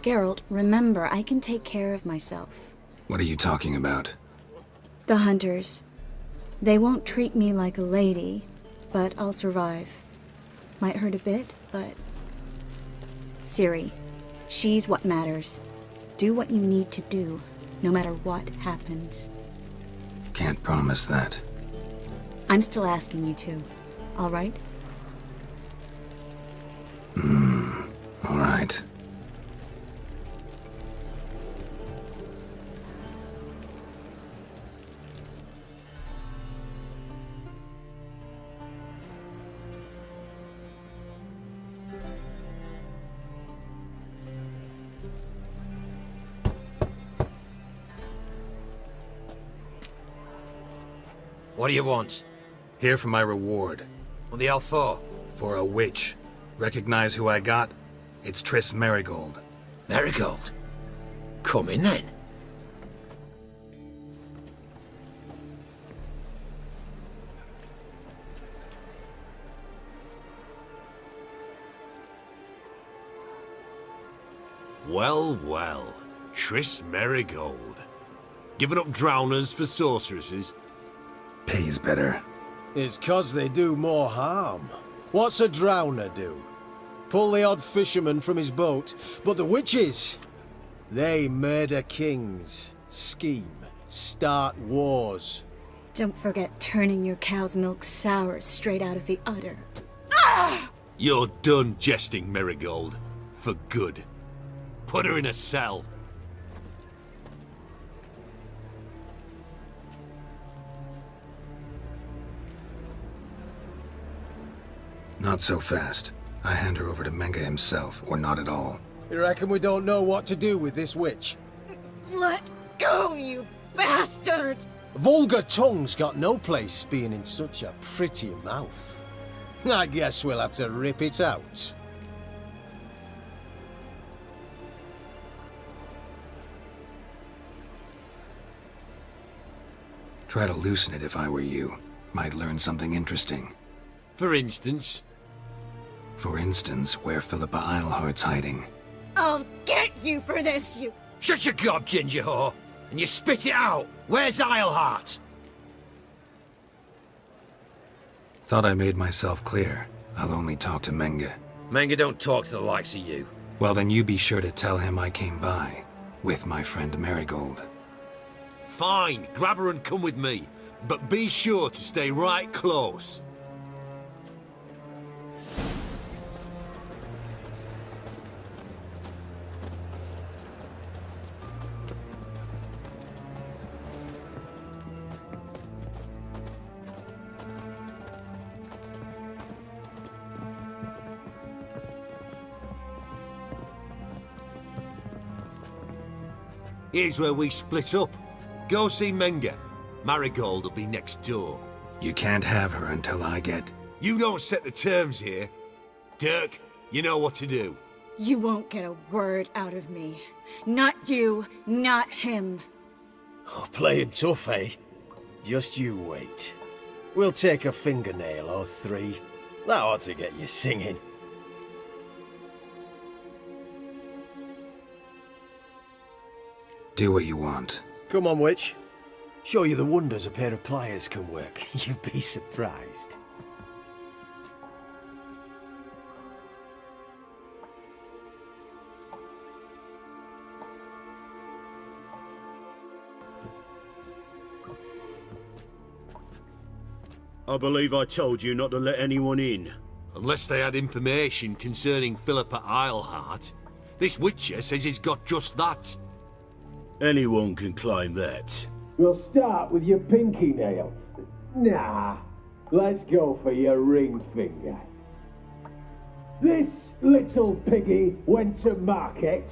Geralt, remember, I can take care of myself. What are you talking about? The hunters. They won't treat me like a lady, but I'll survive. Might hurt a bit, but... Ciri, she's what matters. Do what you need to do, no matter what happens. Can't promise that. I'm still asking you to, all right? All right. What do you want? Here for my reward. What the hell for? For a witch. Recognize who I got? It's Triss Merigold. Merigold? Come in then. Well, well. Triss Merigold. Giving up drowners for sorceresses? Pays better. It's 'cause they do more harm. What's a drowner do? Pull the odd fisherman from his boat, but the witches, they murder kings, scheme, start wars. Don't forget turning your cow's milk sour straight out of the udder. You're done jesting, Merigold. For good. Put her in a cell. Not so fast. I hand her over to Menge himself, or not at all. You reckon we don't know what to do with this witch? Let go, you bastard! Vulgar tongue's got no place being in such a pretty mouth. I guess we'll have to rip it out. Try to loosen it if I were you. Might learn something interesting. For instance? For instance, where Philippa Eilhart's hiding. I'll get you for this, you... Shut your gob, ginger whore! And you spit it out! Where's Eilhart? Thought I made myself clear. I'll only talk to Menge. Menge don't talk to the likes of you. Well, then you be sure to tell him I came by. With my friend Merigold. Fine, grab her and come with me. But be sure to stay right close. Here's where we split up. Go see Menge. Merigold will be next door. You can't have her until I get... You don't set the terms here. Dirk, you know what to do. You won't get a word out of me. Not you, not him. Oh, playing tough, eh? Just you wait. We'll take a fingernail or three. That ought to get you singing. Do what you want. Come on, witch. Show you the wonders a pair of pliers can work. You'd be surprised. I believe I told you not to let anyone in. Unless they had information concerning Philippa Eilhart. This witcher says he's got just that. Anyone can claim that. We'll start with your pinky nail. Nah, let's go for your ring finger. This little piggy went to market.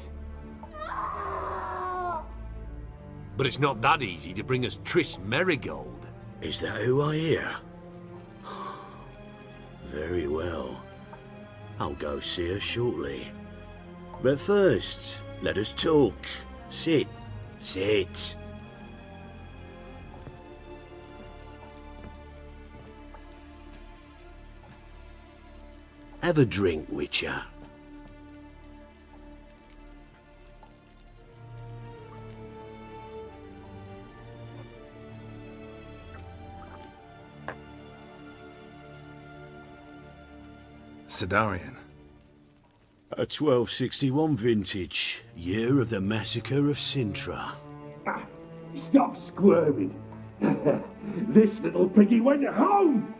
But it's not that easy to bring us Triss Merigold. Is that who I hear? Very well. I'll go see her shortly. But first, let us talk. Sit. Sit. Have a drink, Witcher. Darien? A 1261 vintage, year of the massacre of Sintra. Stop squirming. This little piggy went home.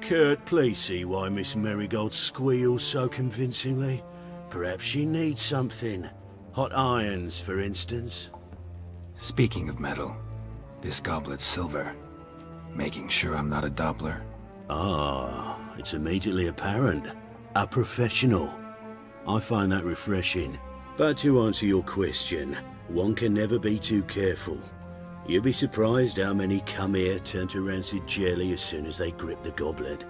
Kurt, please see why Miss Merigold squeals so convincingly. Perhaps she needs something. Hot irons, for instance. Speaking of metal, this goblet's silver. Making sure I'm not a Doppler. Ah, it's immediately apparent. A professional. I find that refreshing. But to answer your question, one can never be too careful. You'll be surprised how many come here turn to rancid jelly as soon as they grip the goblet.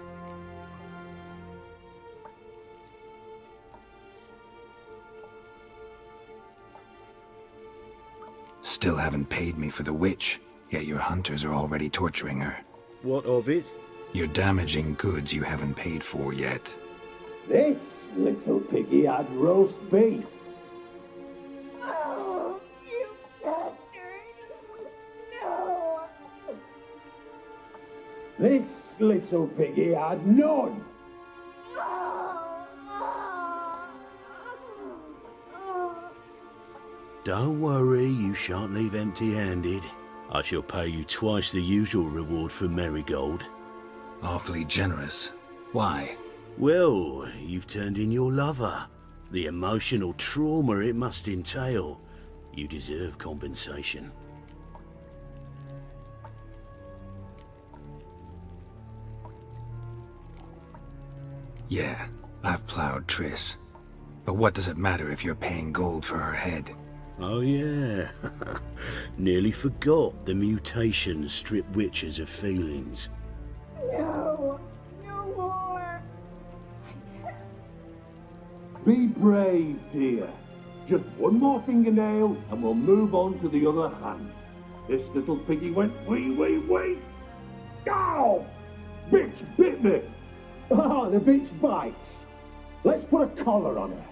Still haven't paid me for the witch, yet your hunters are already torturing her. What of it? You're damaging goods you haven't paid for yet. This little piggy had roast beef. Oh, you bastard! No! This little piggy had none. Don't worry, you shan't leave empty-handed. I shall pay you twice the usual reward for Merigold. Awfully generous. Why? Well, you've turned in your lover. The emotional trauma it must entail. You deserve compensation. Yeah, I've plowed Triss. But what does it matter if you're paying gold for her head? Oh yeah. Nearly forgot the mutations strip witches of feelings. No! No more! Be brave, dear. Just one more fingernail and we'll move on to the other hand. This little piggy went wee. Ow! Bitch bit me! Oh, the bitch bites. Let's put a collar on her.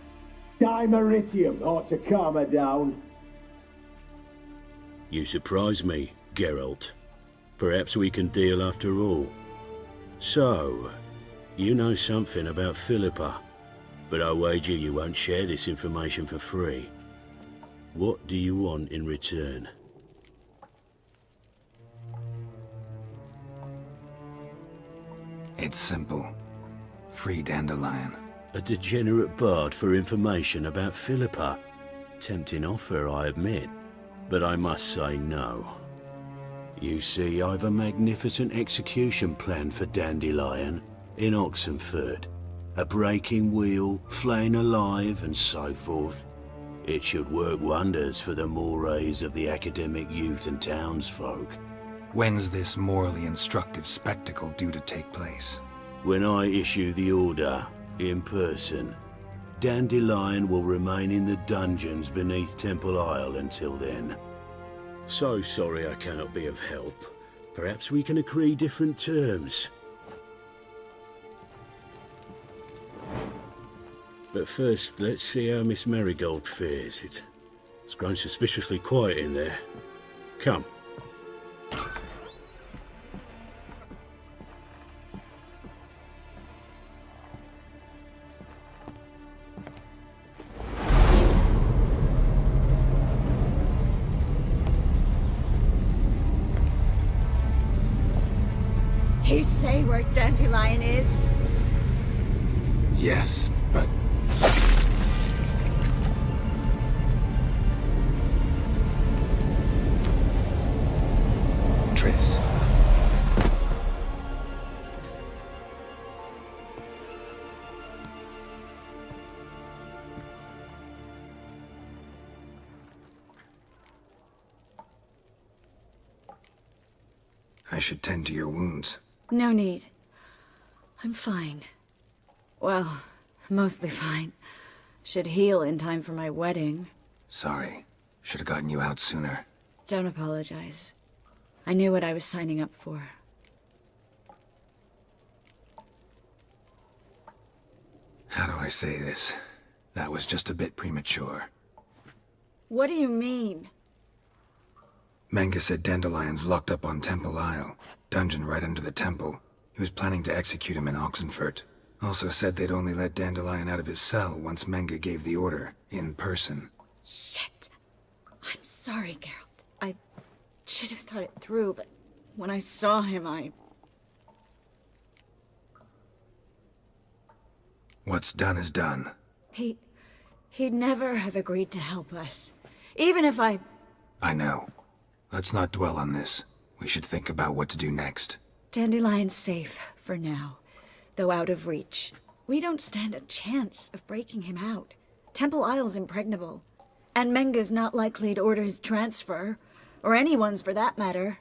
Dimeritium ought to calm her down. You surprise me, Geralt. Perhaps we can deal after all. So, you know something about Philippa, but I wager you won't share this information for free. What do you want in return? It's simple. Free Dandelion. A degenerate bard for information about Philippa. Tempting offer, I admit, but I must say no. You see, I've a magnificent execution plan for Dandelion in Oxenford. A breaking wheel, flaying alive, and so forth. It should work wonders for the mores of the academic youth and townsfolk. When's this morally instructive spectacle due to take place? When I issue the order, in person, Dandelion will remain in the dungeons beneath Temple Isle until then. So sorry I cannot be of help. Perhaps we can agree different terms. But first, let's see how Miss Merigold fares. It's grown suspiciously quiet in there. Come. You say where Dandelion is? Yes, but... Triss. I should tend to your wounds. No need. I'm fine. Well, mostly fine. Should heal in time for my wedding. Sorry. Should have gotten you out sooner. Don't apologize. I knew what I was signing up for. How do I say this? That was just a bit premature. What do you mean? Menge said Dandelion's locked up on Temple Isle. dungeon right under the temple. He was planning to execute him in Oxenfurt. Also said they'd only let Dandelion out of his cell once Menge gave the order, in person. Shit. I'm sorry, Geralt. I should have thought it through, but when I saw him, What's done is done. He'd never have agreed to help us. Even if I know. Let's not dwell on this. We should think about what to do next. Dandelion's safe, for now. Though out of reach. We don't stand a chance of breaking him out. Temple Isle's impregnable. And Menge's not likely to order his transfer. Or anyone's for that matter.